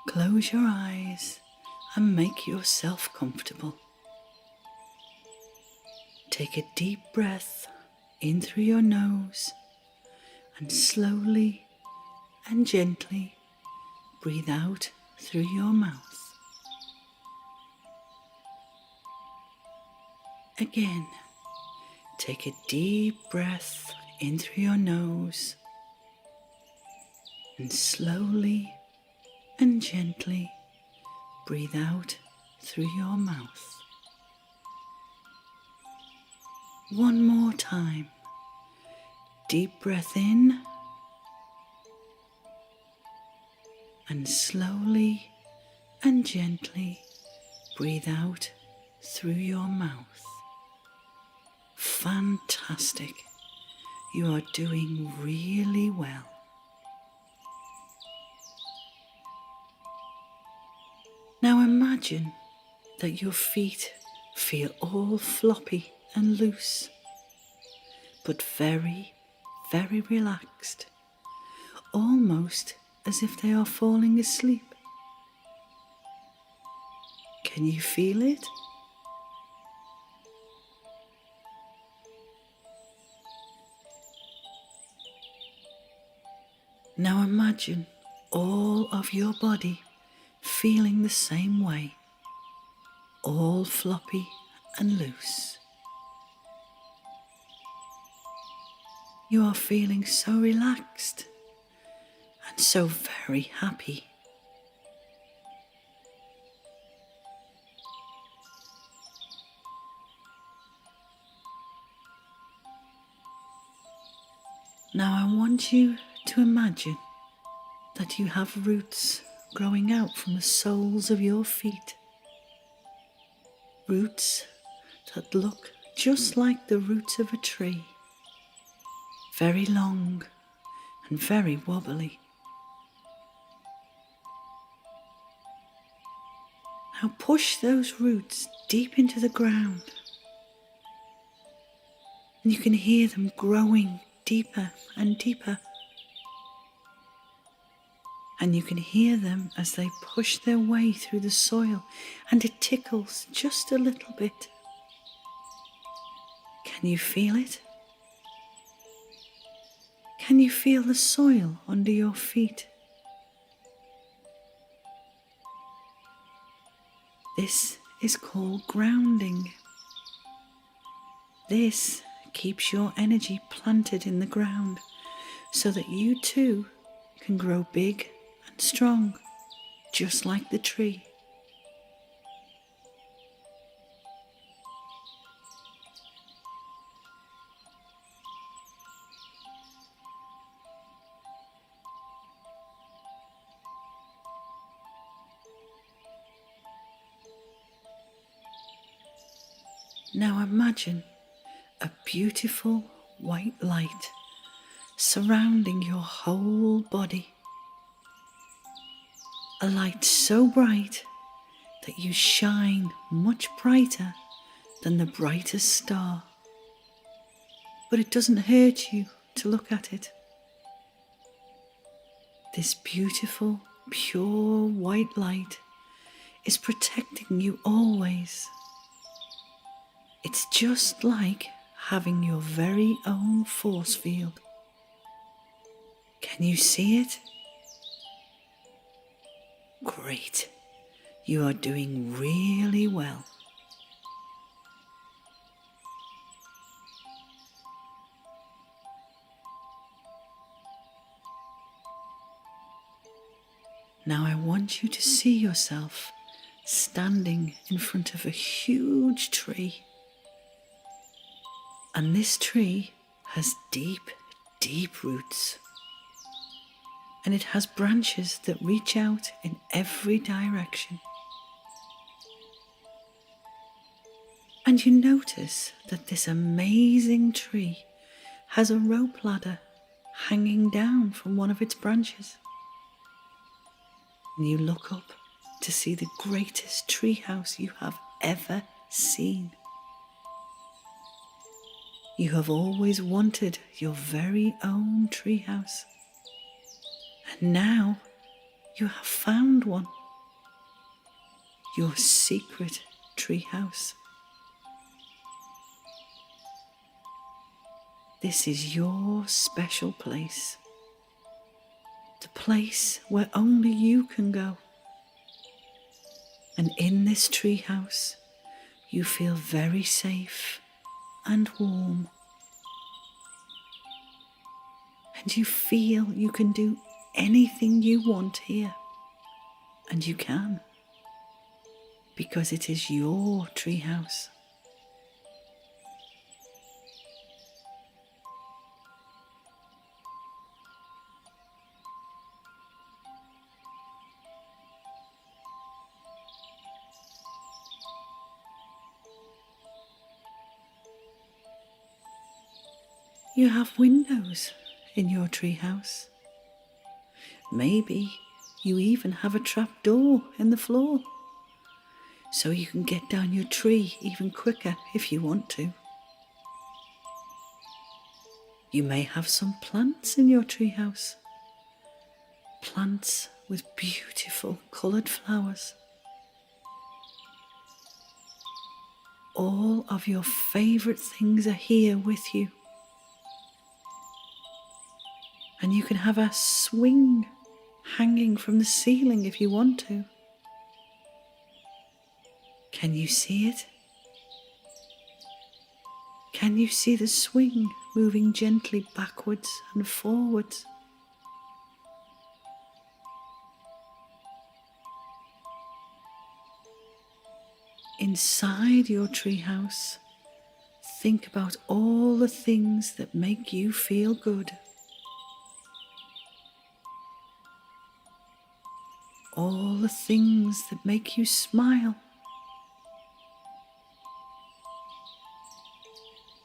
Close your eyes and make yourself comfortable. Take a deep breath in through your nose and slowly and gently breathe out through your mouth. Again, take a deep breath in through your nose and slowly and gently breathe out through your mouth. One more time. Deep breath in and slowly and gently breathe out through your mouth. Fantastic. You are doing really well. Now imagine that your feet feel all floppy and loose, but very, very relaxed, almost as if they are falling asleep. Can you feel it? Now imagine all of your body feeling the same way, all floppy and loose. You are feeling so relaxed and so very happy. Now I want you to imagine that you have roots growing out from the soles of your feet. Roots that look just like the roots of a tree. Very long and very wobbly. Now push those roots deep into the ground, and you can hear them growing deeper and deeper. And you can hear them as they push their way through the soil, and it tickles just a little bit. Can you feel it? Can you feel the soil under your feet? This is called grounding. This keeps your energy planted in the ground so that you too can grow big and strong, just like the tree. Now imagine a beautiful white light surrounding your whole body. A light so bright that you shine much brighter than the brightest star. But it doesn't hurt you to look at it. This beautiful, pure white light is protecting you always. It's just like having your very own force field. Can you see it? Great. You are doing really well. Now I want you to see yourself standing in front of a huge tree. And this tree has deep, deep roots. And it has branches that reach out in every direction. And you notice that this amazing tree has a rope ladder hanging down from one of its branches. And you look up to see the greatest treehouse you have ever seen. You have always wanted your very own treehouse. And now You have found one. Your secret treehouse. This is your special place. The place where only you can go. And in this treehouse, you feel very safe and warm. And you feel you can do anything you want here. And you can. Because it is your treehouse. You have windows in your treehouse. Maybe you even have a trap door in the floor, so you can get down your tree even quicker if you want to. You may have some plants in your treehouse. Plants with beautiful coloured flowers. All of your favourite things are here with you. And you can have a swing hanging from the ceiling if you want to. Can you see it? Can you see the swing moving gently backwards and forwards? Inside your treehouse, think about all the things that make you feel good. All the things that make you smile.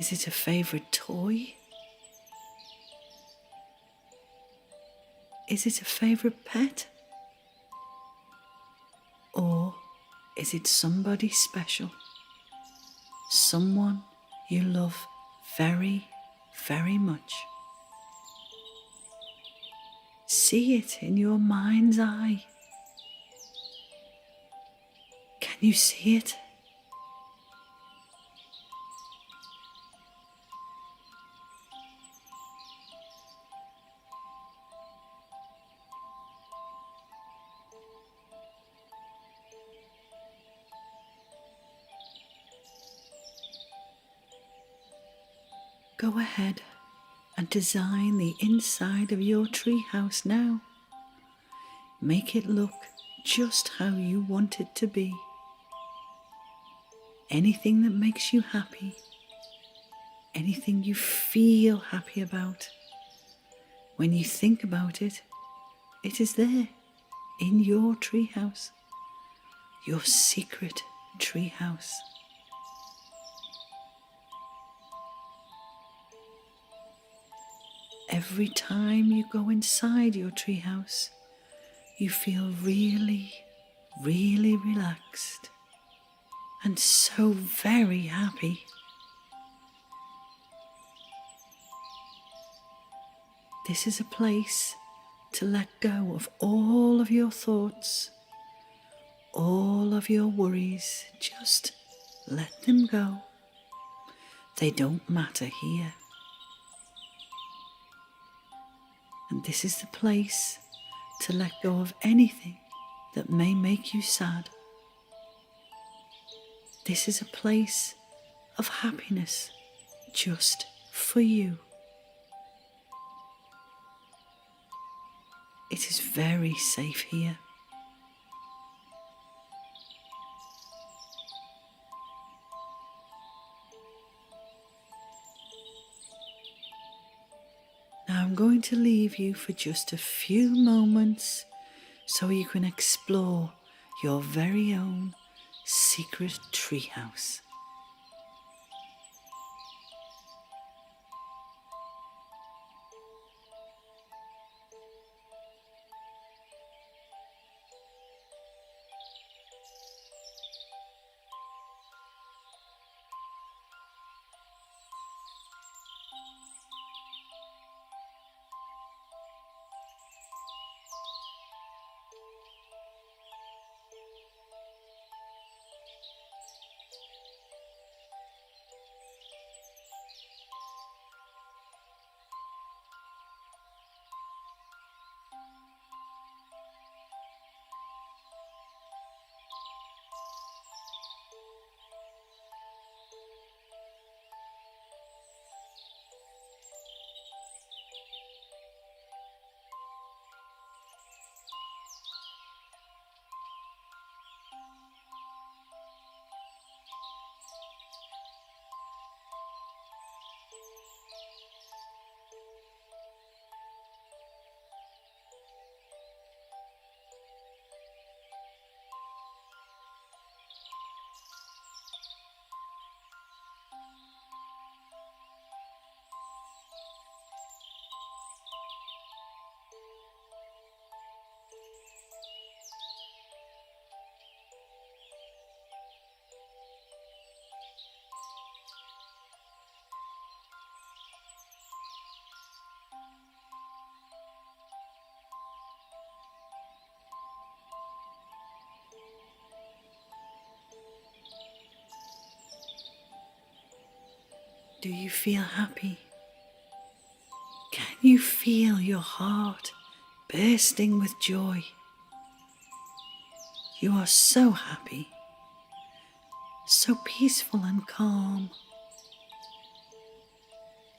Is it a favourite toy? Is it a favourite pet? Or is it somebody special? Someone you love very, very much? See it in your mind's eye. Can you see it? Go ahead and design the inside of your treehouse now. Make it look just how you want it to be. Anything that makes you happy, anything you feel happy about, when you think about it, it is there in your treehouse, your secret treehouse. Every time you go inside your treehouse, you feel really, really relaxed and so very happy. This is a place to let go of all of your thoughts, all of your worries. Just let them go. They don't matter here. And this is the place to let go of anything that may make you sad. This is a place of happiness just for you. It is very safe here. Now I'm going to leave you for just a few moments so you can explore your very own secret treehouse. Do you feel happy? Can you feel your heart bursting with joy? You are so happy, so peaceful and calm.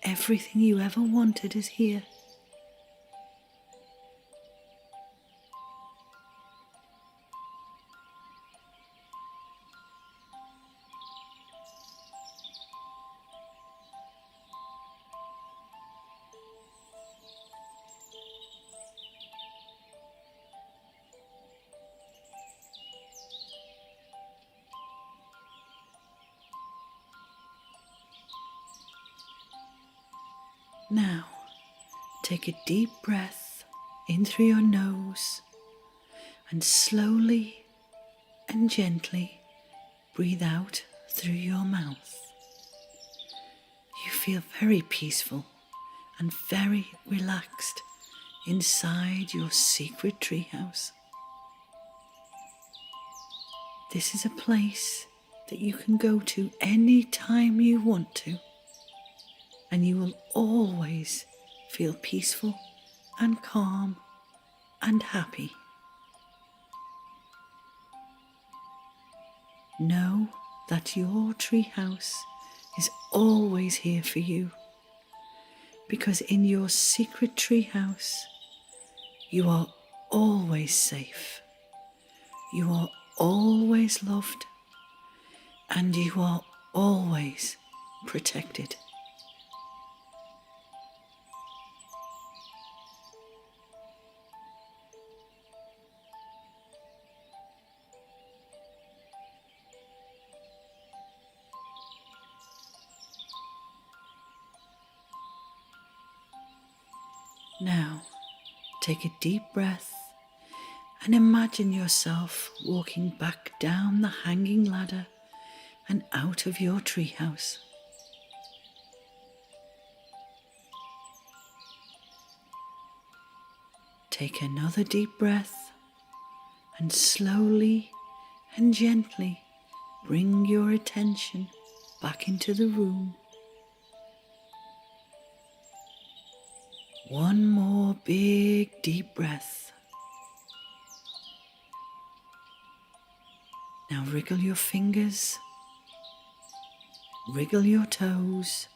Everything you ever wanted is here. Now, take a deep breath in through your nose and slowly and gently breathe out through your mouth. You feel very peaceful and very relaxed inside your secret treehouse. This is a place that you can go to any time you want to, and you will always feel peaceful and calm and happy. Know that your treehouse is always here for you, because in your secret treehouse you are always safe, you are always loved, and you are always protected. Now, take a deep breath and imagine yourself walking back down the hanging ladder and out of your treehouse. Take another deep breath and slowly and gently bring your attention back into the room. One more big deep breath. Now wriggle your fingers, wriggle your toes,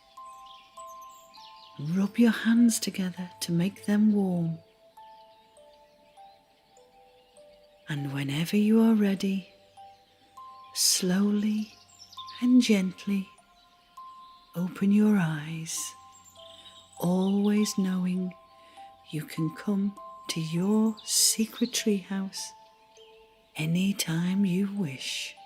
rub your hands together to make them warm. And whenever you are ready, slowly and gently open your eyes, always knowing you can come to your secret treehouse anytime you wish.